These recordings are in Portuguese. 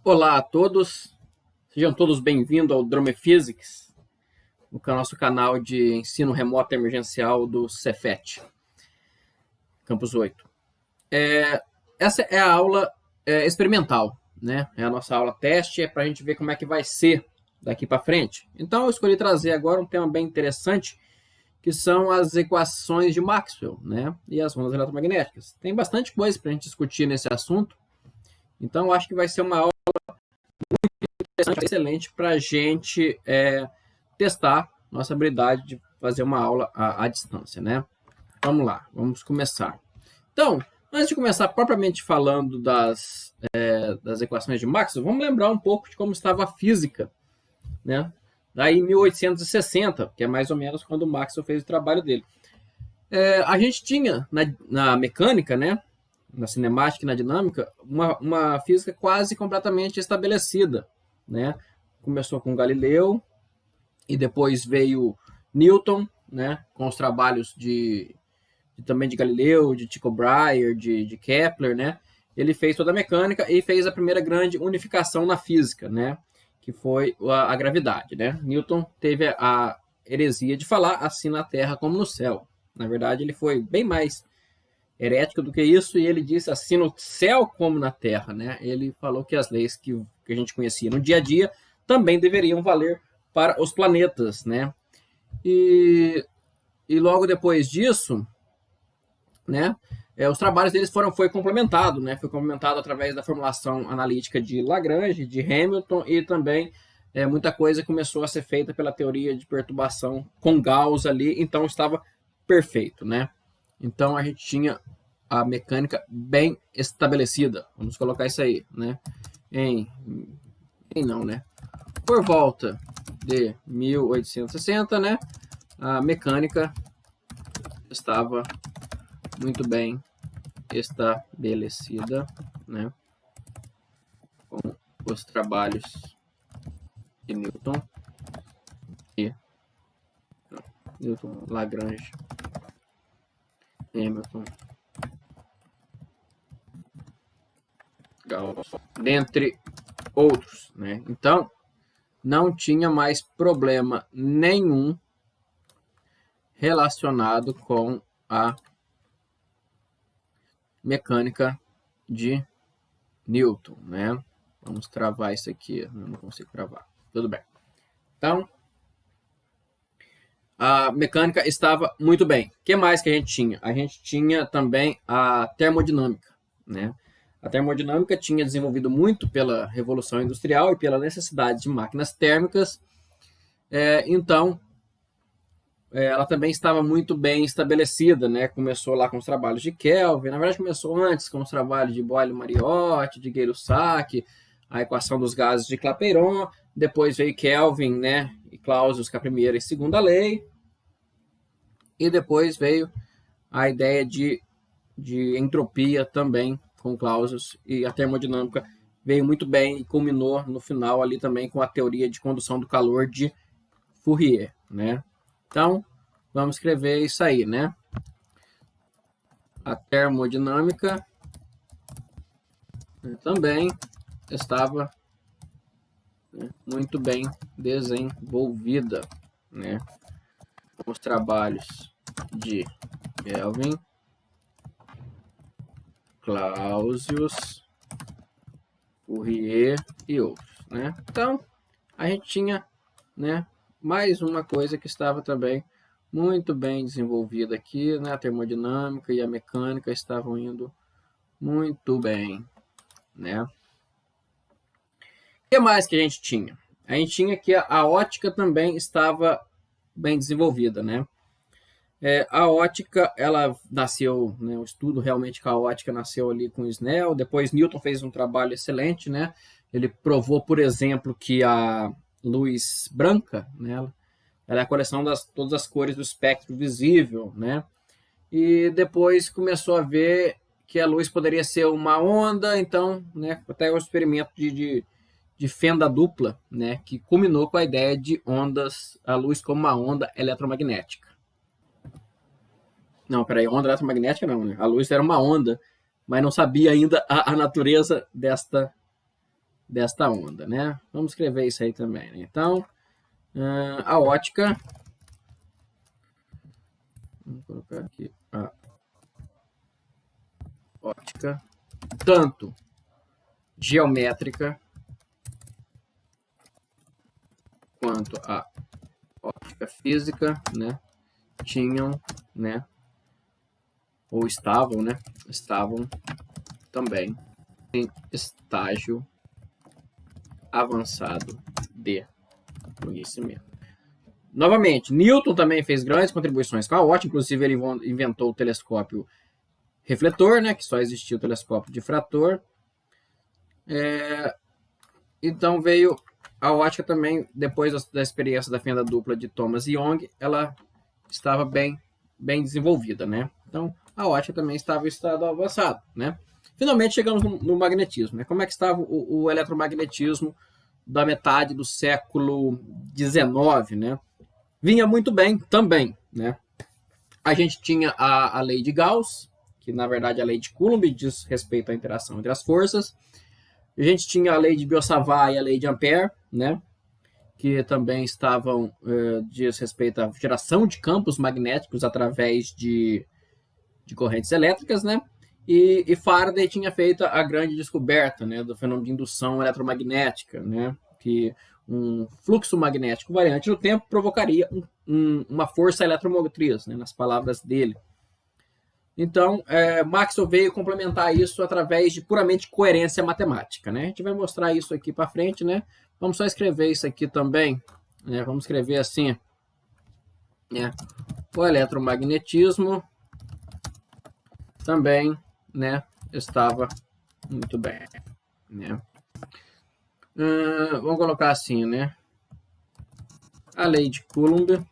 Olá a todos, sejam todos bem-vindos ao Drone Physics, o nosso canal de ensino remoto emergencial do Cefet, Campus 8. Essa é a aula experimental, né? É a nossa aula teste, é para a gente ver como é que vai ser daqui para frente. Então eu escolhi trazer agora um tema bem interessante, que são as equações de Maxwell, né? E as ondas eletromagnéticas. Tem bastante coisa para a gente discutir nesse assunto, então eu acho que vai ser uma aula excelente para a gente testar nossa habilidade de fazer uma aula à distância, né? Vamos lá, vamos começar. Então, antes de começar propriamente falando das equações de Maxwell, vamos lembrar um pouco de como estava a física, né? Daí em 1860, que é mais ou menos quando o Maxwell fez o trabalho dele. A gente tinha na mecânica, né? Na cinemática e na dinâmica, uma física quase completamente estabelecida, né? Começou com Galileu e depois veio Newton, né? Com os trabalhos também de Galileu, de Tycho Brahe, de Kepler, né? Ele fez toda a mecânica e fez a primeira grande unificação na física, né? Que foi a gravidade, né? Newton teve a heresia de falar assim na Terra como no céu. Na verdade, ele foi bem mais herético do que isso, e ele disse assim no céu como na terra, né? Ele falou que as leis que a gente conhecia no dia a dia também deveriam valer para os planetas, né? E logo depois disso, né? Os trabalhos deles foi complementado, né? Foi complementado através da formulação analítica de Lagrange, de Hamilton, e também muita coisa começou a ser feita pela teoria de perturbação com Gauss ali, então estava perfeito, né? Então a gente tinha a mecânica bem estabelecida. Vamos colocar isso aí, né? Por volta de 1860, né? A mecânica estava muito bem estabelecida, né? Com os trabalhos de Newton, Lagrange, Hamilton, Gauss, dentre outros, né? Então, não tinha mais problema nenhum relacionado com a mecânica de Newton, né? Vamos travar isso aqui, eu não consigo travar. Tudo bem. Então, a mecânica estava muito bem. O que mais que a gente tinha? A gente tinha também a termodinâmica, né? A termodinâmica tinha desenvolvido muito pela Revolução Industrial e pela necessidade de máquinas térmicas. Então, ela também estava muito bem estabelecida, né? Começou lá com os trabalhos de Kelvin, na verdade começou antes com os trabalhos de Boyle-Mariotte, de Gay-Lussac, a equação dos gases de Clapeyron, depois veio Kelvin, né? E Clausius com a primeira e segunda lei, e depois veio a ideia de entropia também com Clausius, e a termodinâmica veio muito bem e culminou no final ali também com a teoria de condução do calor de Fourier, né? Então, vamos escrever isso aí, né? A termodinâmica também estava muito bem desenvolvida, né? Os trabalhos de Kelvin, Clausius, Fourier e outros, né? Então, a gente tinha, né, mais uma coisa que estava também muito bem desenvolvida aqui, né? A termodinâmica e a mecânica estavam indo muito bem, né? O que mais que a gente tinha? A gente tinha que a ótica também estava bem desenvolvida, né? A ótica, ela nasceu, né, o estudo realmente com a ótica nasceu ali com Snell, depois Newton fez um trabalho excelente, né? Ele provou, por exemplo, que a luz branca, né, ela é a coleção das todas as cores do espectro visível, né? E depois começou a ver que a luz poderia ser uma onda, então, né, até o experimento de fenda dupla, né, que culminou com a ideia de ondas, a luz como uma onda eletromagnética. Não, peraí, onda eletromagnética não, né? A luz era uma onda, mas não sabia ainda a natureza desta onda, né? Vamos escrever isso aí também, né? Então, a ótica, vamos colocar aqui a ótica, tanto geométrica quanto a ótica física, né, tinham, né, ou estavam, né, estavam também em estágio avançado de conhecimento. Novamente, Newton também fez grandes contribuições com a ótica, inclusive ele inventou o telescópio refletor, né, que só existia o telescópio difrator. Então veio a ótica também, depois da experiência da fenda dupla de Thomas Young, ela estava bem desenvolvida, né? Então a ótica também estava em estado avançado, né? Finalmente chegamos no magnetismo, né? Como é que estava o eletromagnetismo da metade do século XIX, né? Vinha muito bem também, né? A gente tinha a lei de Gauss, que na verdade é a lei de Coulomb diz respeito à interação entre as forças. A gente tinha a lei de Biot-Savart e a lei de Ampère, né? Que também estavam diz respeito à geração de campos magnéticos através de correntes elétricas, né? E Faraday tinha feito a grande descoberta, né, do fenômeno de indução eletromagnética, né? Que um fluxo magnético variante no tempo provocaria uma força eletromotriz, né, nas palavras dele. Então, Maxwell veio complementar isso através de puramente coerência matemática, né? A gente vai mostrar isso aqui para frente, né? Vamos só escrever isso aqui também, né? Vamos escrever assim, né? O eletromagnetismo também, né, estava muito bem, né? Vamos colocar assim, né? A lei de Coulomb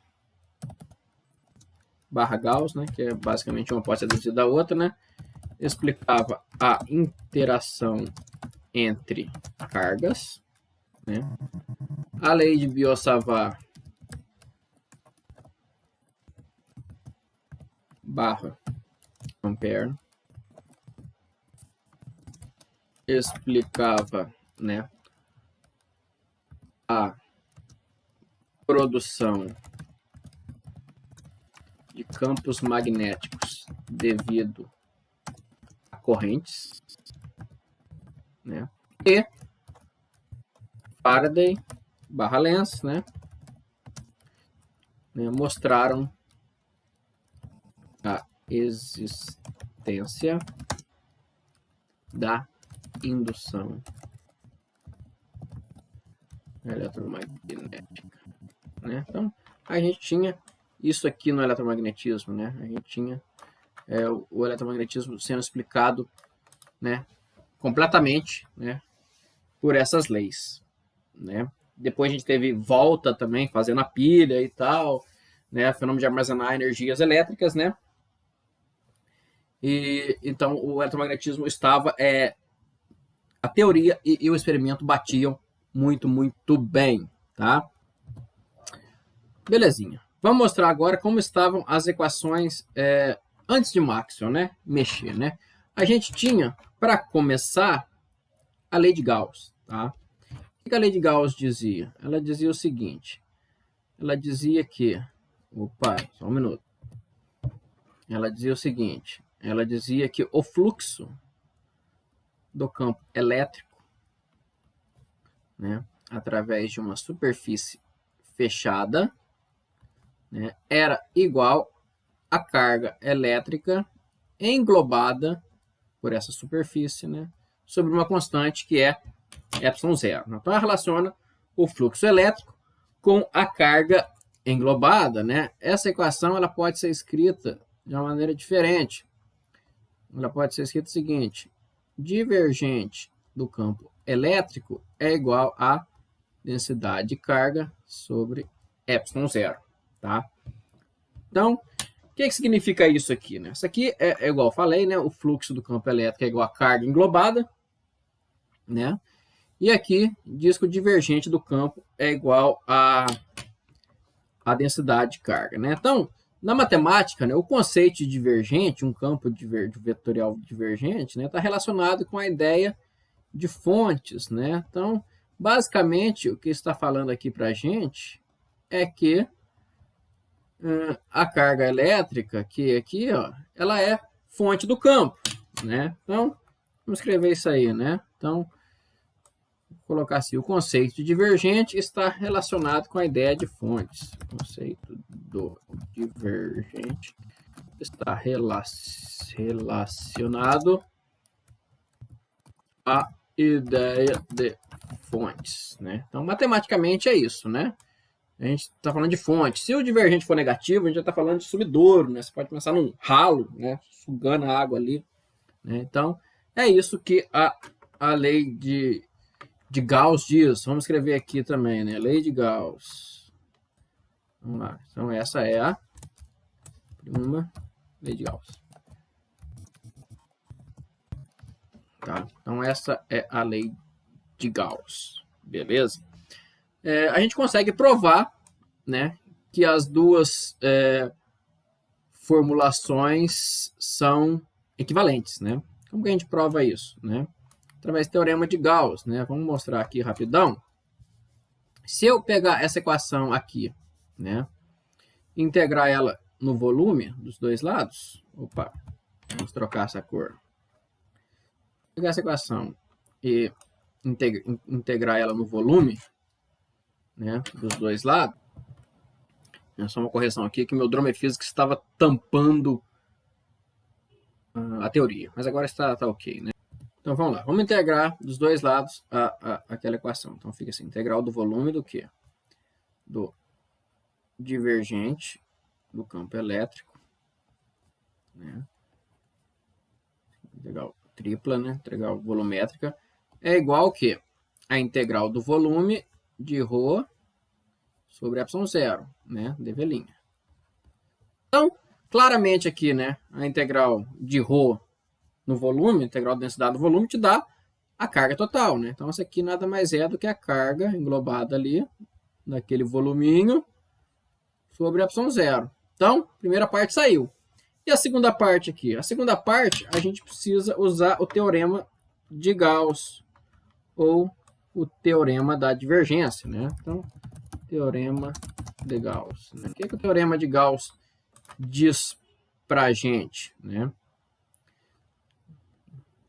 barra Gauss, né, que é basicamente uma pode ser deduzida da outra, né, explicava a interação entre cargas, né? A lei de Biot-Savart barra Ampère explicava, né, a produção de campos magnéticos devido a correntes, né? E Faraday barra Lenz, né, mostraram a existência da indução eletromagnética, né? Então a gente tinha isso aqui no eletromagnetismo, né? A gente tinha o eletromagnetismo sendo explicado, né, completamente, né, por essas leis, né? Depois a gente teve Volta também fazendo a pilha e tal, né? Fenômeno de armazenar energias elétricas, né? E então o eletromagnetismo estava a teoria e o experimento batiam muito bem, tá? Belezinha. Vamos mostrar agora como estavam as equações antes de Maxwell, né, mexer, né? A gente tinha, para começar, a lei de Gauss, tá? O que a lei de Gauss dizia? Ela dizia o seguinte, ela dizia que, só um minuto. Ela dizia o seguinte, ela dizia que o fluxo do campo elétrico, né, através de uma superfície fechada, né, era igual à carga elétrica englobada por essa superfície, né, sobre uma constante que é ε0. Então, ela relaciona o fluxo elétrico com a carga englobada, né? Essa equação ela pode ser escrita de uma maneira diferente. Ela pode ser escrita o seguinte: divergente do campo elétrico é igual a densidade de carga sobre ε0, tá? Então, o que significa isso aqui, né? Isso aqui é igual eu falei, né? O fluxo do campo elétrico é igual a carga englobada, né? E aqui diz que o divergente do campo é igual a densidade de carga, né? Então, na matemática, né, o conceito de divergente, um campo vetorial divergente, né, está relacionado com a ideia de fontes, né? Então, basicamente, o que está falando aqui para a gente é que a carga elétrica, que aqui, ó, ela é fonte do campo, né? Então, vamos escrever isso aí, né? Então, vou colocar assim, o conceito de divergente está relacionado com a ideia de fontes. O conceito do divergente está relacionado à ideia de fontes, né? Então, matematicamente é isso, né? A gente está falando de fonte. Se o divergente for negativo, a gente já está falando de sumidouro, né? Você pode pensar num ralo, né? Sugando a água ali, né? Então, é isso que a lei de Gauss diz. Vamos escrever aqui também, né? Lei de Gauss. Vamos lá. Então, essa é a primeira lei de Gauss. Tá? Então, essa é a lei de Gauss. Beleza? A gente consegue provar, né, que as duas formulações são equivalentes, né? Como que a gente prova isso, né? Através do teorema de Gauss, né? Vamos mostrar aqui rapidão. Se eu pegar essa equação aqui, né, integrar ela no volume dos dois lados, opa, vamos trocar essa cor. Pegar essa equação e integrar ela no volume, né, dos dois lados. É só uma correção aqui que meu Drone Physics estava tampando a teoria, mas agora está ok, né? Então vamos lá, vamos integrar dos dois lados aquela equação. Então fica assim, integral do volume do quê? Do divergente do campo elétrico, né? Integral tripla, né? Integral volumétrica é igual ao quê? A integral do volume de ρ sobre ε0, né? dV'. Então, claramente aqui, né? A integral de ρ no volume, a integral da densidade do volume, te dá a carga total, né? Então, isso aqui nada mais é do que a carga englobada ali, naquele voluminho, sobre ε0. Então, a primeira parte saiu. E a segunda parte aqui? A segunda parte, a gente precisa usar o teorema de Gauss, ou o teorema da divergência, né? Então, teorema de Gauss, né? O que o teorema de Gauss diz para a gente, né?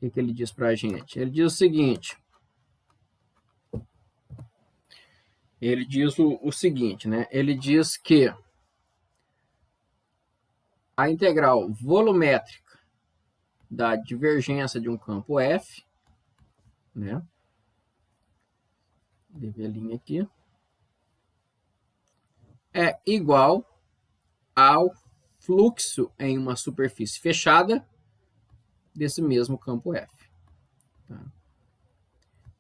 O que ele diz para a gente? Ele diz o seguinte. Ele diz o seguinte, né? Ele diz que a integral volumétrica da divergência de um campo F, né? dV' aqui, é igual ao fluxo em uma superfície fechada desse mesmo campo F. Tá?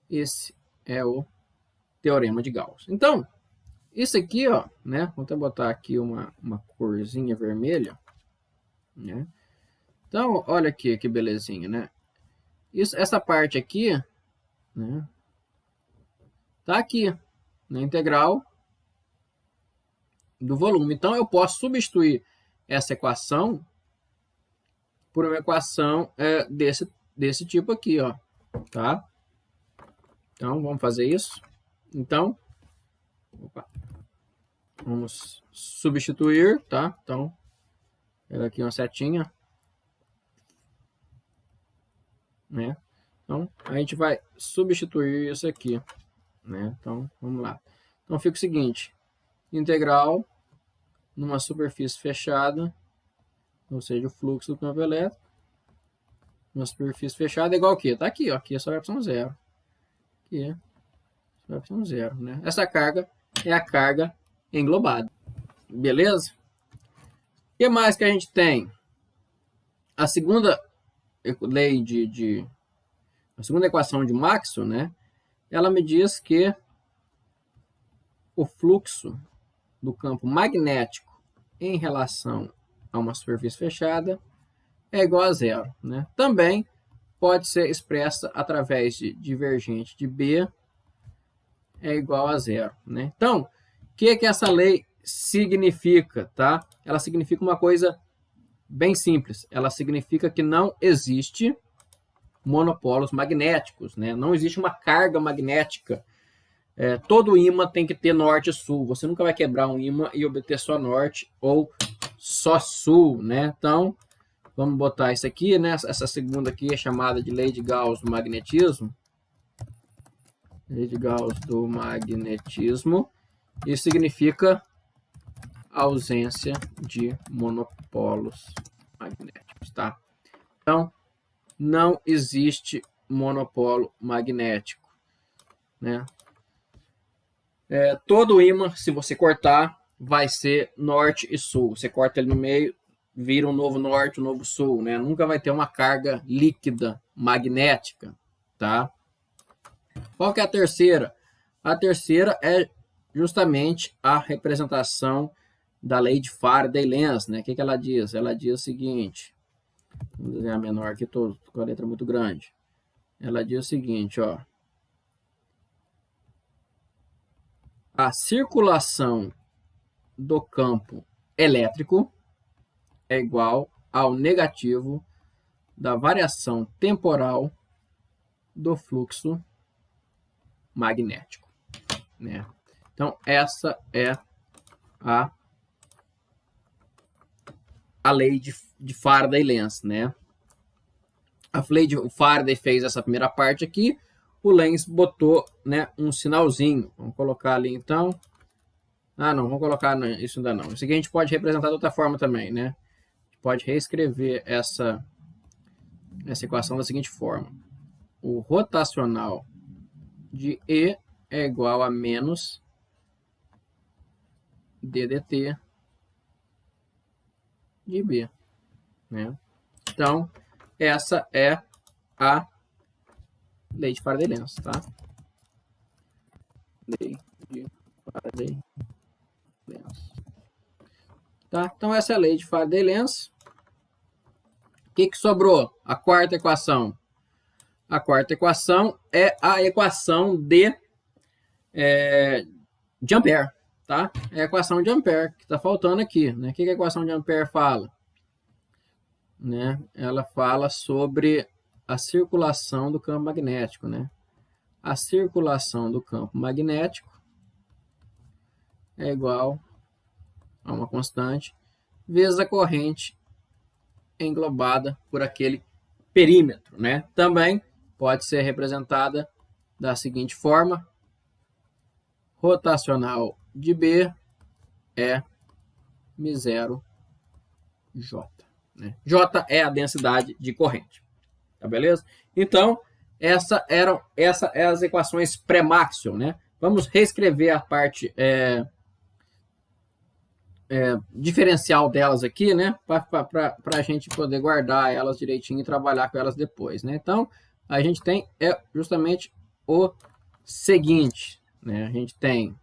Esse é o teorema de Gauss. Então, isso aqui, ó, né? Vou até botar aqui uma corzinha vermelha, né? Então, olha aqui que belezinha, né? Essa parte aqui, né? Tá aqui, na integral do volume. Então, eu posso substituir essa equação por uma equação desse tipo aqui, ó, tá? Então, vamos fazer isso. Então, vamos substituir, tá? Então, pega aqui uma setinha, né? Então, a gente vai substituir isso aqui, né? Então, vamos lá. Então, fica o seguinte, integral numa superfície fechada, ou seja, o fluxo do campo elétrico, numa superfície fechada é igual a quê? Tá aqui, ó, aqui é só ε0. Aqui é só ε0, né? Essa carga é a carga englobada. Beleza? O que mais que a gente tem? A segunda lei a segunda equação de Maxwell, né? Ela me diz que o fluxo do campo magnético em relação a uma superfície fechada é igual a zero, né? Também pode ser expressa através de divergente de B é igual a zero, né? Então, o que essa lei significa, tá? Ela significa uma coisa bem simples. Ela significa que não existe monopolos magnéticos, né? Não existe uma carga magnética. Todo ímã tem que ter norte e sul. Você nunca vai quebrar um ímã e obter só norte ou só sul, né? Então, vamos botar isso aqui, né? Essa segunda aqui é chamada de lei de Gauss do magnetismo. Lei de Gauss do magnetismo. Isso significa ausência de monopolos magnéticos, tá? Então, não existe monopolo magnético, né? Todo ímã, se você cortar, vai ser norte e sul. Você corta ele no meio, vira um novo norte, um novo sul, né? Nunca vai ter uma carga líquida magnética, tá? Qual que é a terceira? A terceira é justamente a representação da lei de Faraday-Lenz, né? O que ela diz? Ela diz o seguinte, vou desenhar menor aqui, tô com a letra muito grande. Ela diz o seguinte, ó. A circulação do campo elétrico é igual ao negativo da variação temporal do fluxo magnético, né? Então, essa é a lei de Faraday-Lenz, né? A lei de Faraday fez essa primeira parte aqui, o Lenz botou, né, um sinalzinho. Vamos colocar ali, então. Ah, não, vamos colocar isso ainda não. Isso aqui a gente pode representar de outra forma também, né? A gente pode reescrever essa equação da seguinte forma. O rotacional de E é igual a menos ddt de B, né? Então, essa é a lei de Faraday-Lenz, tá? Lei de Faraday-Lenz. Tá? Então, essa é a lei de Faraday-Lenz. O que sobrou? A quarta equação. A quarta equação é a equação de Ampère, tá? É a equação de Ampère que está faltando aqui, né? O que a equação de Ampère fala? Né? Ela fala sobre a circulação do campo magnético, né? A circulação do campo magnético é igual a uma constante vezes a corrente englobada por aquele perímetro, né? Também pode ser representada da seguinte forma: rotacional de B é μ0 J, né? J é a densidade de corrente, tá beleza? Então, essas eram as equações pré-Maxwell, né? Vamos reescrever a parte diferencial delas aqui, né? Para a gente poder guardar elas direitinho e trabalhar com elas depois, né? Então, a gente tem justamente o seguinte, né? A gente tem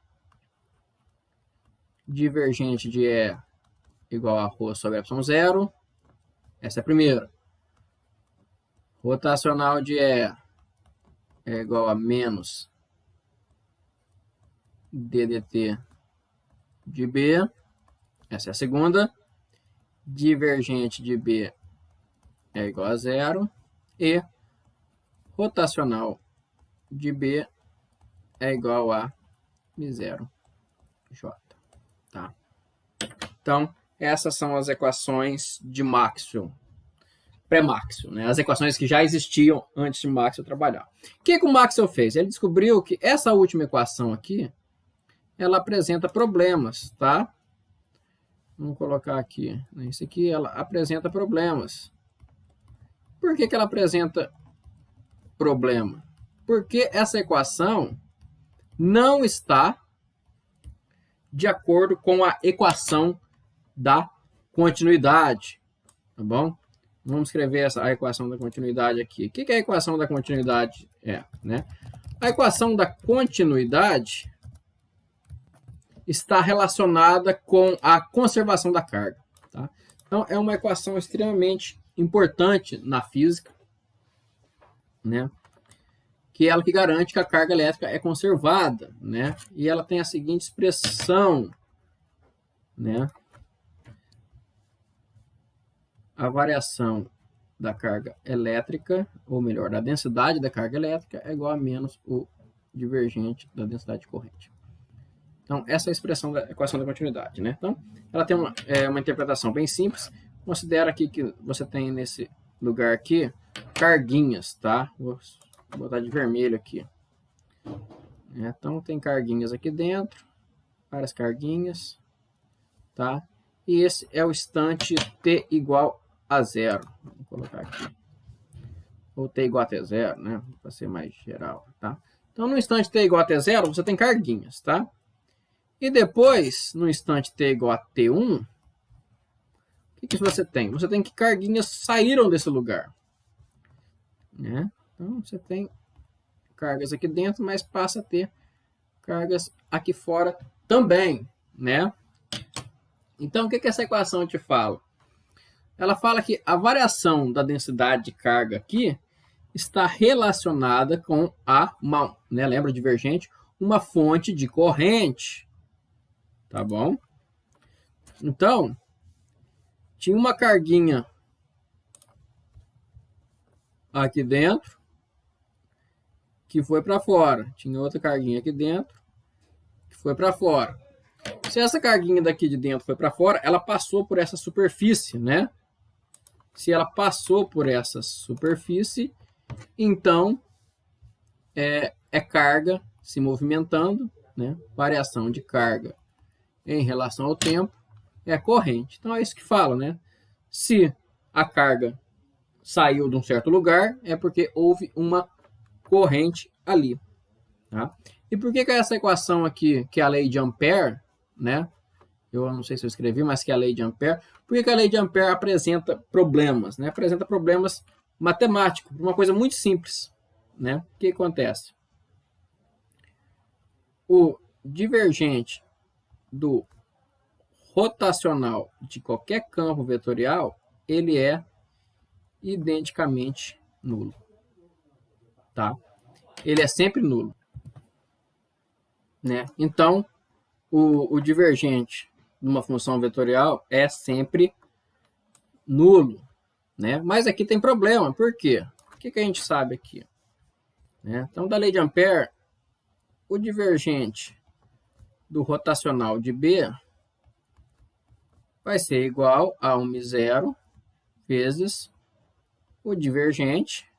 divergente de E igual a ρ sobre ε0. Essa é a primeira. Rotacional de E é igual a menos ddt de B. Essa é a segunda. Divergente de B é igual a 0. E rotacional de B é igual a μ0 J. Tá? Então, essas são as equações de Maxwell, pré-Maxwell, né? As equações que já existiam antes de Maxwell trabalhar. O que o Maxwell fez? Ele descobriu que essa última equação aqui, ela apresenta problemas, tá? Vamos colocar aqui. Isso aqui, ela apresenta problemas. Por que ela apresenta problema? Porque essa equação não está de acordo com a equação da continuidade, tá bom? Vamos escrever a equação da continuidade aqui. O que a equação da continuidade é, né? A equação da continuidade está relacionada com a conservação da carga, tá? Então, é uma equação extremamente importante na física, né? Que é ela que garante que a carga elétrica é conservada, né? E ela tem a seguinte expressão, né? A variação da carga elétrica, ou melhor, da densidade da carga elétrica é igual a menos o divergente da densidade de corrente. Então, essa é a expressão da equação da continuidade, né? Então, ela tem uma interpretação bem simples. Considera aqui que você tem nesse lugar aqui carguinhas, tá? Vou botar de vermelho aqui. Então, tem carguinhas aqui dentro, várias carguinhas, tá? E esse é o instante t igual a zero. Vou colocar aqui. Ou t igual a t0, né? Para ser mais geral, tá? Então, no instante t igual a t0, você tem carguinhas, tá? E depois, no instante t igual a t1, o que você tem? Você tem que carguinhas saíram desse lugar, né? Então, você tem cargas aqui dentro, mas passa a ter cargas aqui fora também, né? Então, o que essa equação te fala? Ela fala que a variação da densidade de carga aqui está relacionada com né, lembra divergente, uma fonte de corrente, tá bom? Então, tinha uma carguinha aqui dentro que foi para fora. Tinha outra carguinha aqui dentro que foi para fora. Se essa carguinha daqui de dentro foi para fora, ela passou por essa superfície, né? Se ela passou por essa superfície, então é carga se movimentando, né? Variação de carga em relação ao tempo é corrente. Então é isso que fala, né? Se a carga saiu de um certo lugar, é porque houve uma corrente ali, tá? E por que essa equação aqui, que é a lei de Ampère, né? Eu não sei se eu escrevi, mas que é a lei de Ampère. Por que a lei de Ampère apresenta problemas, né? Apresenta problemas matemáticos, uma coisa muito simples, né? O que acontece? O divergente do rotacional de qualquer campo vetorial, ele é identicamente nulo, tá? Ele é sempre nulo, né? Então, o divergente de uma função vetorial é sempre nulo, né? Mas aqui tem problema, por quê? O que a gente sabe aqui? Né? Então, da lei de Ampère, o divergente do rotacional de B vai ser igual a 1,0 vezes o divergente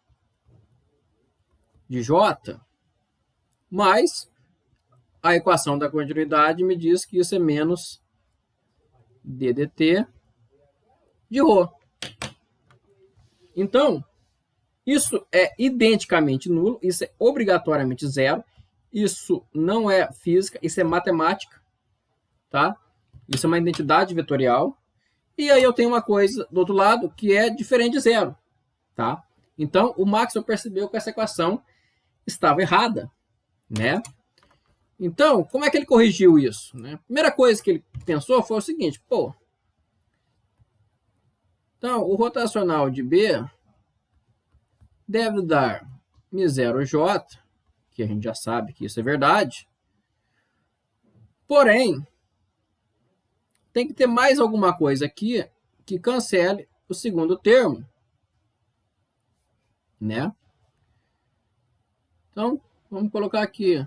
de J, mas a equação da continuidade me diz que isso é menos d dt de ρ. Então, isso é identicamente nulo, isso é obrigatoriamente zero, isso não é física, isso é matemática, tá? Isso é uma identidade vetorial. E aí eu tenho uma coisa do outro lado que é diferente de zero, tá? Então, o Maxwell percebeu que essa equação estava errada, né? Então, como é que ele corrigiu isso? Né? A primeira coisa que ele pensou foi o seguinte, pô, então o rotacional de B deve dar μ0j, que a gente já sabe que isso é verdade, porém, tem que ter mais alguma coisa aqui que cancele o segundo termo, né? Então, vamos colocar aqui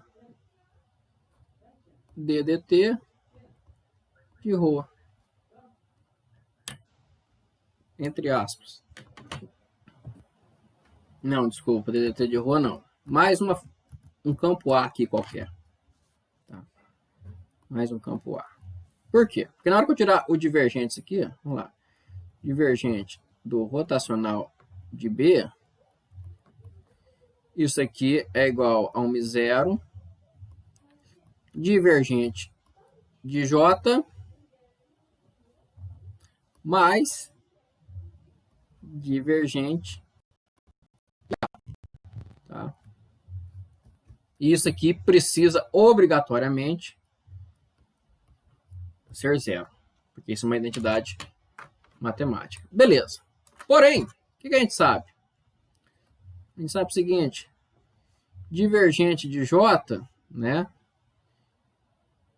ddt de ρ, entre aspas. Não, desculpa, ddt de ρ não. Mais um campo A aqui qualquer. Tá? Mais um campo A. Por quê? Porque na hora que eu tirar o divergente aqui, vamos lá, divergente do rotacional de B, isso aqui é igual a 1,0 divergente de J mais divergente de A. Tá? E isso aqui precisa obrigatoriamente ser zero, porque isso é uma identidade matemática. Beleza. Porém, o que a gente sabe? A gente sabe o seguinte, divergente de J, né?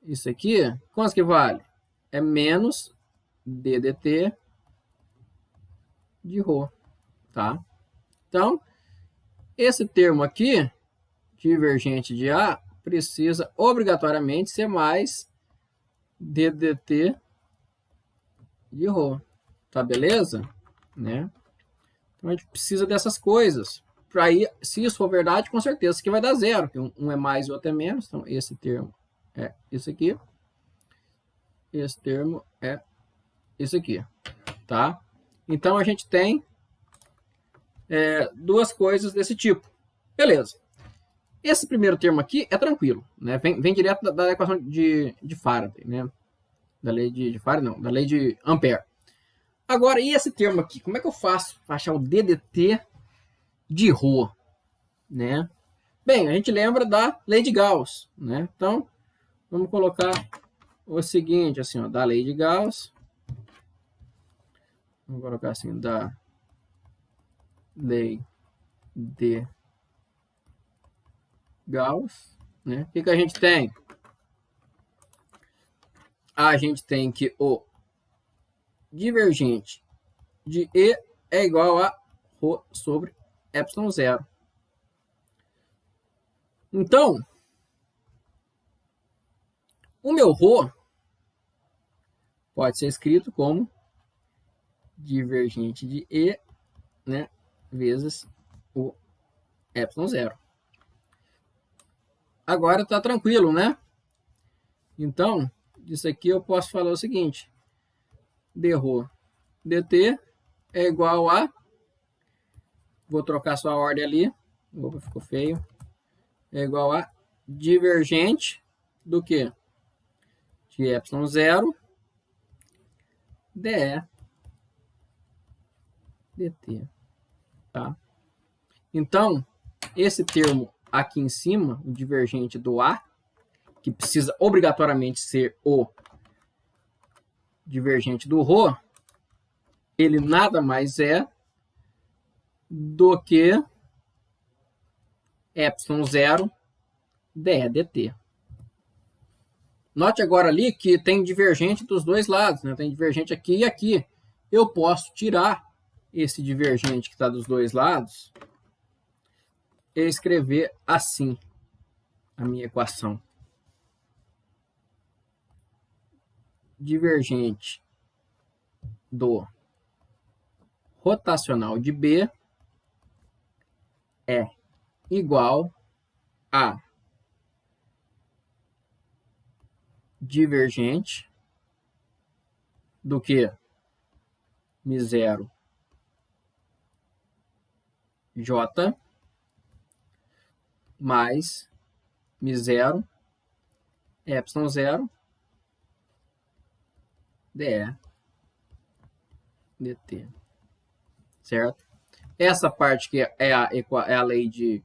Isso aqui, quanto que vale? É menos ddt de ρ, tá? Então, esse termo aqui, divergente de A, precisa obrigatoriamente ser mais DDT de ρ, tá beleza? Né? Então, a gente precisa dessas coisas. Para aí, se isso for verdade, com certeza isso aqui vai dar zero, porque um é mais e o outro é menos. Então, esse termo é isso aqui. Esse termo é isso aqui, tá? Então, a gente tem duas coisas desse tipo. Beleza. Esse primeiro termo aqui é tranquilo, né? Vem direto da equação de Faraday, né? Da lei de Faraday, não, da lei de Ampère. Agora, e esse termo aqui? Como é que eu faço para achar o DDT de ρ, né? Bem, a gente lembra da lei de Gauss, né? Então, vamos colocar o seguinte, assim, ó, da lei de Gauss. Vamos colocar assim, da lei de Gauss, né? O que a gente tem? A gente tem que o divergente de E é igual a ρ sobre epsilon zero. Então, o meu ρ pode ser escrito como divergente de E, né, vezes o epsilon zero. Agora está tranquilo, né? Então, disso aqui eu posso falar o seguinte. dρ dt é igual a... Vou trocar só a ordem ali. Opa, ficou feio. É igual a divergente do que? De epsilon zero dE dt. Tá? Então, esse termo aqui em cima, o divergente do A, que precisa obrigatoriamente ser o divergente do ρ, ele nada mais é do que epsilon zero dE dt. Note agora ali que tem divergente dos dois lados, né? Tem divergente aqui e aqui. Eu posso tirar esse divergente que está dos dois lados e escrever assim a minha equação. Divergente do rotacional de B é igual a divergente do que? μ0 J mais μ0 epsilon zero dE dt. Certo? Essa parte que é a lei de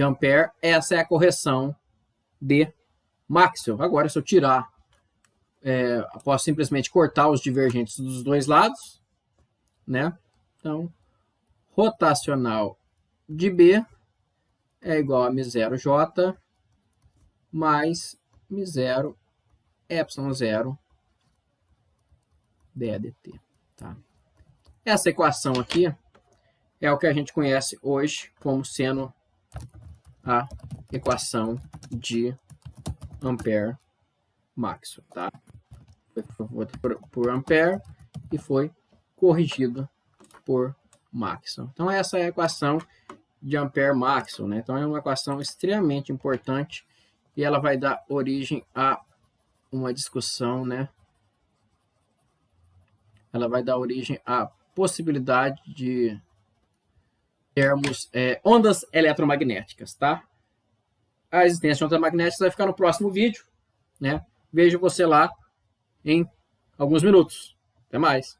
Ampère, essa é a correção de Maxwell. Agora, se eu tirar, posso simplesmente cortar os divergentes dos dois lados, né? Então, rotacional de B é igual a μ0J mais μ0 epsilon zero dE dt. Tá? Essa equação aqui é o que a gente conhece hoje como sendo a equação de Ampère-Maxwell, tá? Foi por Ampère e foi corrigido por Maxwell. Então, essa é a equação de Ampère-Maxwell, né? Então, é uma equação extremamente importante e ela vai dar origem a uma discussão, né? Ela vai dar origem à possibilidade de termos ondas eletromagnéticas, tá? A existência de ondas magnéticas vai ficar no próximo vídeo, né? Vejo você lá em alguns minutos. Até mais.